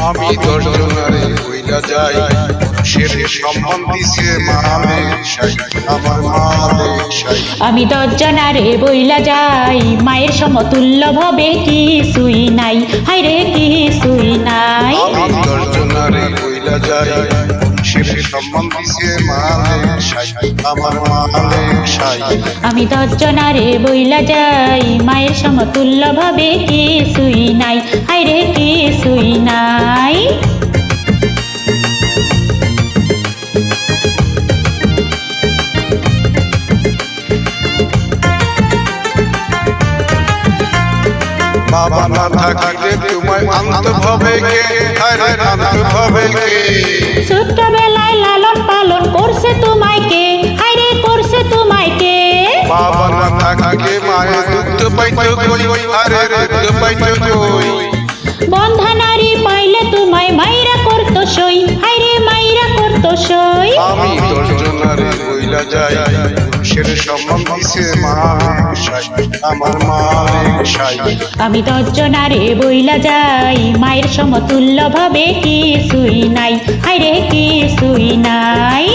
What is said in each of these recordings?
আমি দর্শনারে কইলা যাই শেষে সম্মান দিছে মালিক সাই আমার মালিক সাই আমি 10 জনারে বইলা যাই মায়ের সমতুল্য ভাবে কিছুই নাই হায়রে কিছুই নাই আমি দর্শনারে কইলা যাই শেষে সম্মান দিছে মালিক সাই আমার মালিক সাই আমি 10 জনারে বইলা যাই মায়ের সমতুল্য ভাবে কিছুই নাই হায়রে কিছুই নাই বাবা না থাকিলে তোমায় আনতে হবে কে আরে আনতে হবে কে ছোটবেলায় লালন পালন করছে তোমায় কে হায়রে করছে তোমায় কে বাবা না থাকিলে মায়ের দুধ পাইতো কই আরে দুধ পাইতো কই বন্ধা নারী পাইলে তোমায় মাইরা করতো সই হায়রে মাইরা করতো সই আমি দর্শনারে কইলা যাই শেষে সম্মান দিছে মালিক সাই আমার মালিক সাই আমি 10 জনারে বইলা যাই মায়ের সমতুল্য ভাবে কিছুই নাই হায়রে কিছুই নাই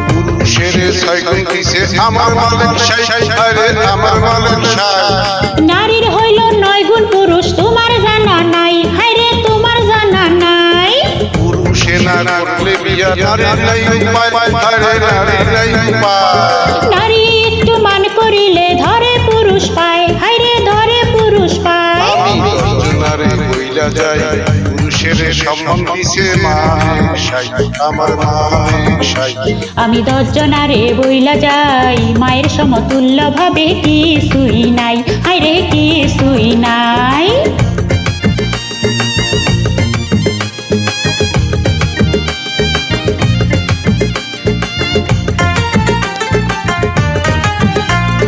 পুরুষের সাইকেল দিছে আমার মালিক সাই আরে আমার মালিক সাই নারীর হইল 9 গুণ পুরুষ তোমার জানা নাই হায়রে তোমার জানা নাই পুরুষে না করলে বিয়া নারী নাই উপায় আরে নারী নাই উপায় নারী একটু মান করিলে ধরে পুরুষ পায় হায়রে ধরে পুরুষ পায় আমি দর্শনারে কইলা যাই পুরুষের সম্মান দিছে মালিক সাই আমার মালিক সাই আমি 10 জনারে বইলা যাই মায়ের সমতুল্য ভাবে কিছুই নাই হায়রে কিছুই নাই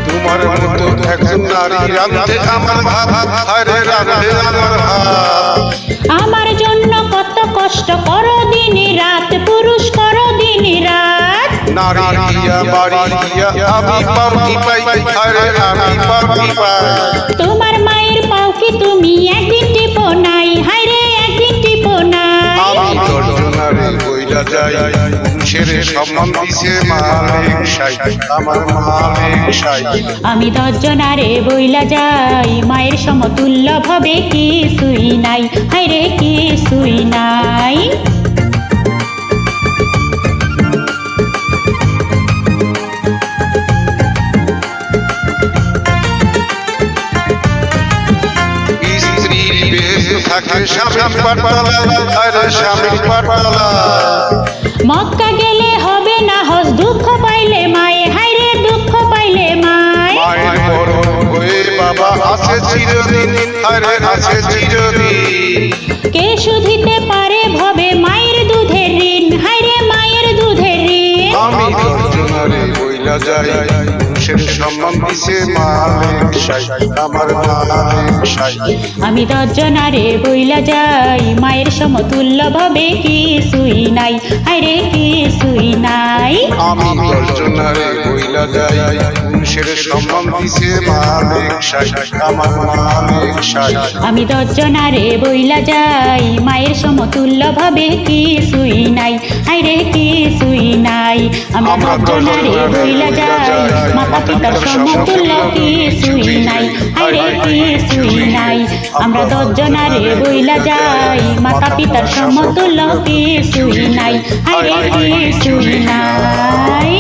তোমার মতো একজন নারী রান্ধে আমার ভাত আরে রান্ধে আমার ভাত আমার জন্য কত কষ্ট করো দিন রাত পুরুষ করো দিন রাত নারী দিয়া বাড়ি দিয়া আমি পাউনি পাই আরে আমি পাউনি পাই তোমার মায়ের পাও কি তুমি একদিন টিপো নাই হায়রে একদিন টিপো নাই আমি দর্শনারে কইলা যাই পুরুষের সম্মান দিছে মালিক সাই আমার মালিক সাই আমি 10 জনারে বইলা যাই মায়ের সমতুল্য ভাবে কিছুই নাই হায়রে কিছুই নাই স্ত্রীর বেশ থাকে স্বামীর পাঠশালা আরে স্বামীর পাঠশালা মক্কা গেলে হবে না হজ দুঃখ পাইলে মায়ে হায়রে দুঃখ পাইলে মায় মায়ের বড় হয়ে বাবা আছে চিরদিন আরে আছে চিরদিন কে শুধিতে পারে ভবে মায়ের দুধের ঋণ হায়রে মায়ের দুধের ঋণ আমি দর্শনারে কইলা যাই পুরুষের সম্মান দিছে মালিক সাই আমার মালিক সাই আমি 10 জনারে বইলা যাই মায়ের সমতুল্য ভাবে কিছুই নাই হায়রে কিছুই নাই আমি দর্শনারে কইলা যাই পুরুষের সম্মান দিছে মালিক সাই আমার মালিক সাই আমি 10 জনারে বইলা যাই মায়ের সমতুল্য ভাবে কিছুই নাই হায়রে কিছুই নাই আমরা 10 জনারে বইলা যাই মাতা পিতার সমতুল্য কিছুই নাই হায়রে কিছুই নাই আমরা 10 জনারে বইলা যাই মাতা পিতার সমতুল্য কিছুই নাই হায়রে কিছুই নাই